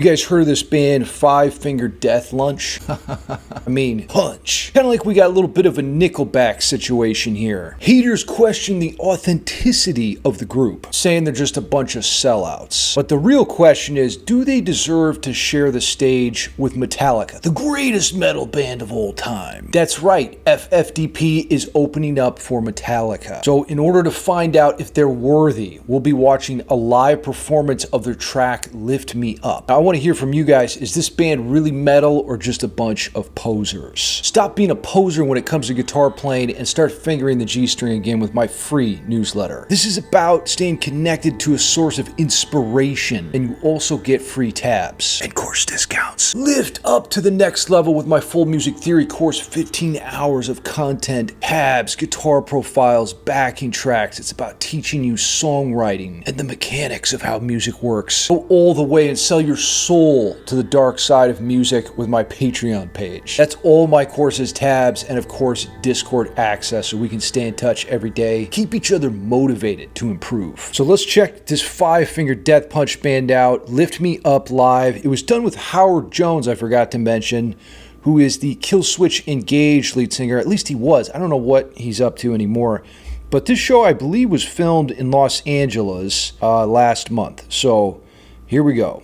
You guys heard of this band, Five Finger Death Lunch? I mean, punch. Kind of like we got a little bit of a Nickelback situation here. Haters question the authenticity of the group, saying they're just a bunch of sellouts. But the real question is, do they deserve to share the stage with Metallica, the greatest metal band of all time? That's right, FFDP is opening up for Metallica. So in order to find out if they're worthy, we'll be watching a live performance of their track, Lift Me Up. Now, I want to hear from you guys, is this band really metal or just a bunch of posers? Stop being a poser when it comes to guitar playing and start fingering the G string again with my free newsletter. This is about staying connected to a source of inspiration, and you also get free tabs and course discounts. Lift up to the next level with my full music theory course, 15 hours of content, tabs, guitar profiles, backing tracks. It's about teaching you songwriting and the mechanics of how music works. Go all the way and sell your soul to the dark side of music with my Patreon page. That's all my courses, tabs, and of course Discord access, so we can stay in touch every day, keep each other motivated to improve. So let's check this Five Finger Death Punch band out, Lift Me Up Live. It was done with Howard Jones, I forgot to mention, who is the Killswitch Engage lead singer. At least he was. I don't know what he's up to anymore. But this show, I believe, was filmed in Los Angeles last month. So here we go.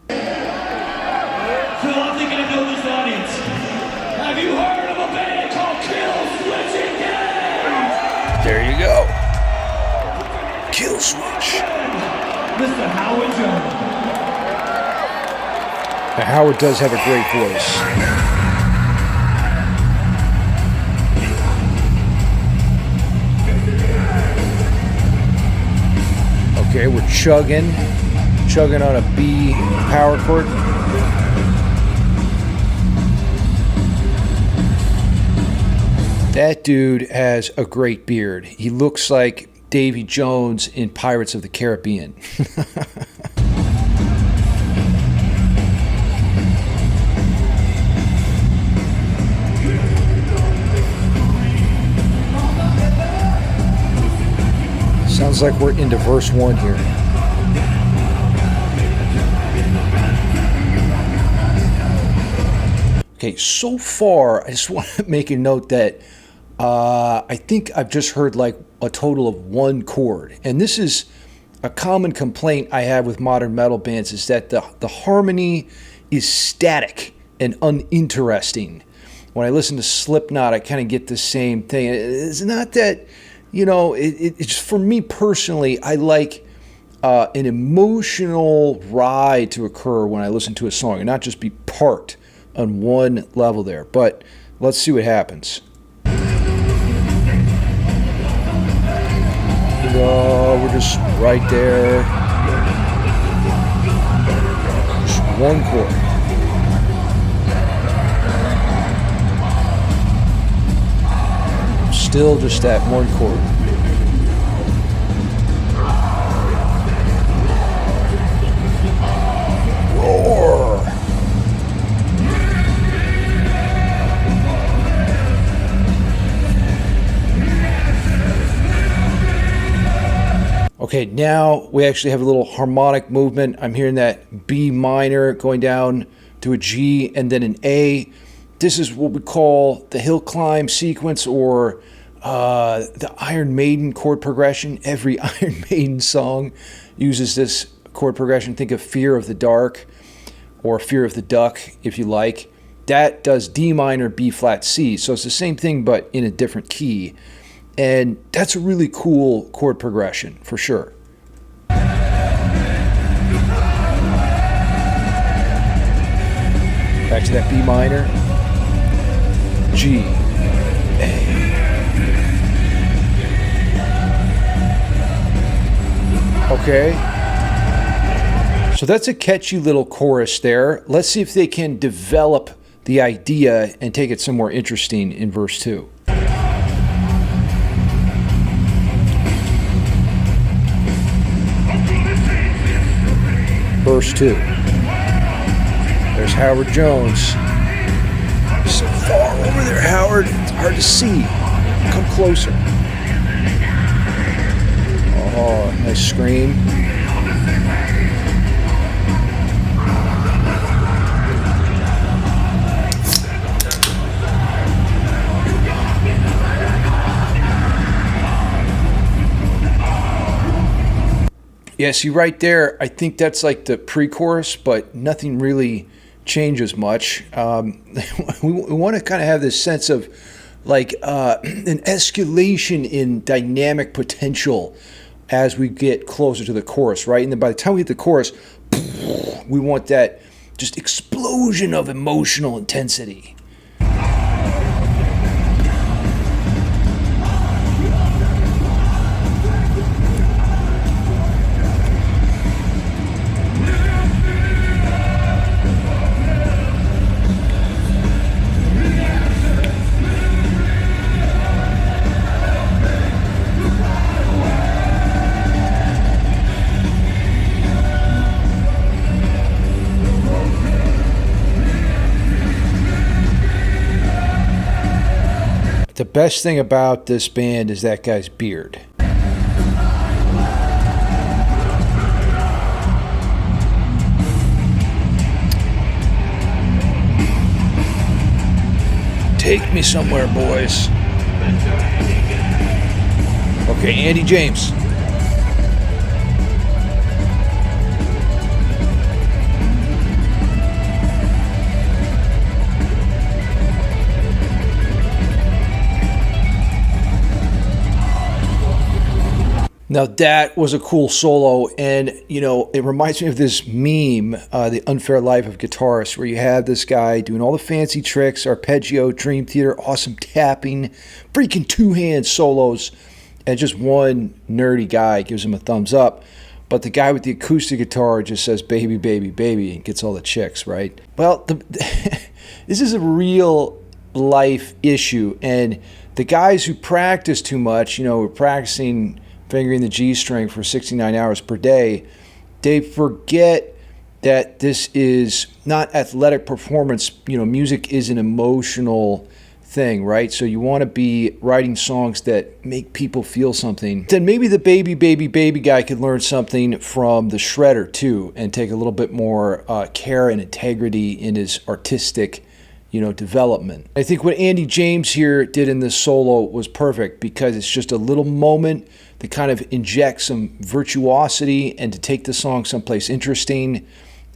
Phil, I'm thinking to know this audience. Have you heard of a band called Killswitch Engage? There you go. Killswitch. Mr. Howard Jones. Now, Howard does have a great voice. Okay, we're chugging on a B power chord. That dude has a great beard. He looks like Davy Jones in Pirates of the Caribbean. Sounds like we're into verse 1 here. Okay, so far, I just want to make a note that I think I've just heard like a total of one chord. And this is a common complaint I have with modern metal bands, is that the harmony is static and uninteresting. When I listen to Slipknot, I kind of get the same thing. It's not that, you know, it's for me personally, I like an emotional ride to occur when I listen to a song and not just be parked on one level there. But let's see what happens. We're just right there. Just one chord. Still just that one chord. Roar! Okay, now we actually have a little harmonic movement. I'm hearing that B minor going down to a G and then an A. This is what we call the hill climb sequence, or the Iron Maiden chord progression. Every Iron Maiden song uses this chord progression. Think of Fear of the Dark or Fear of the Duck, if you like. That does D minor, B flat, C. So it's the same thing, but in a different key. And that's a really cool chord progression, for sure. Back to that B minor. G, A. Okay. So that's a catchy little chorus there. Let's see if they can develop the idea and take it somewhere interesting in verse 2. Verse 2. There's Howard Jones. So far over there, Howard. It's hard to see. Come closer. Oh, nice scream. Yeah, see right there, I think that's like the pre-chorus, but nothing really changes much. We want to kind of have this sense of like an escalation in dynamic potential as we get closer to the chorus, right? And then by the time we hit the chorus, we want that just explosion of emotional intensity. The best thing about this band is that guy's beard. Take me somewhere, boys. Okay, Andy James. Now that was a cool solo, and you know, it reminds me of this meme, The Unfair Life of Guitarists, where you have this guy doing all the fancy tricks, arpeggio, dream theater, awesome tapping, freaking two-hand solos, and just one nerdy guy gives him a thumbs up, but the guy with the acoustic guitar just says baby, baby, baby, and gets all the chicks, right? Well, this is a real life issue, and the guys who practice too much, you know, we're practicing fingering the G string for 69 hours per day, they forget that this is not athletic performance. You know, music is an emotional thing, right? So you want to be writing songs that make people feel something. Then maybe the baby, baby, baby guy could learn something from the shredder too, and take a little bit more care and integrity in his artistic, you know, development. I think what Andy James here did in this solo was perfect, because it's just a little moment to kind of inject some virtuosity and to take the song someplace interesting,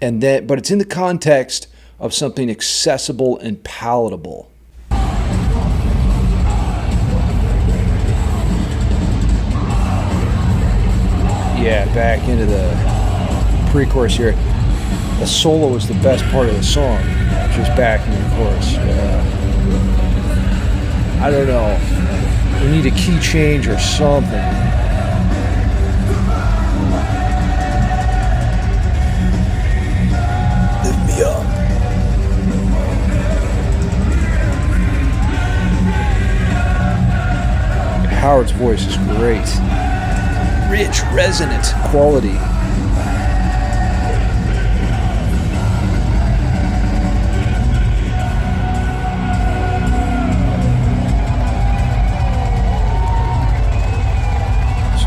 and then, but it's in the context of something accessible and palatable. Yeah, back into the pre-chorus here. The solo is the best part of the song, just back in the chorus. I don't know. We need a key change or something. Lift me up. Howard's voice is great. Rich, resonant quality.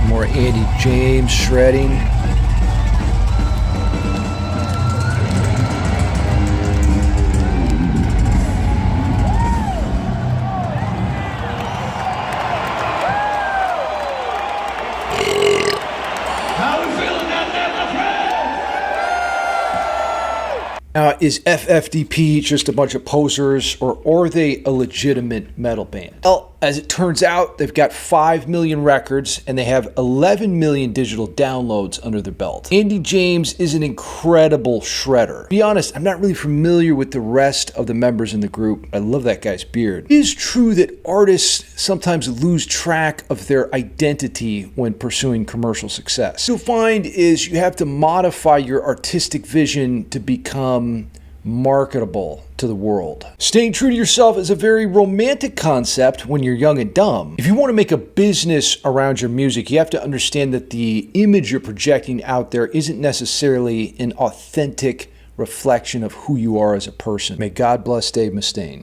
More Andy James shredding. How we feeling out there, my friend? Now, is FFDP just a bunch of posers, or are they a legitimate metal band? Well, as it turns out, they've got 5 million records and they have 11 million digital downloads under their belt. Andy James is an incredible shredder. To be honest, I'm not really familiar with the rest of the members in the group. I love that guy's beard. It is true that artists sometimes lose track of their identity when pursuing commercial success. What you'll find is you have to modify your artistic vision to become marketable to the world. Staying true to yourself is a very romantic concept when you're young and dumb. If you want to make a business around your music, you have to understand that the image you're projecting out there isn't necessarily an authentic reflection of who you are as a person. May God bless Dave Mustaine.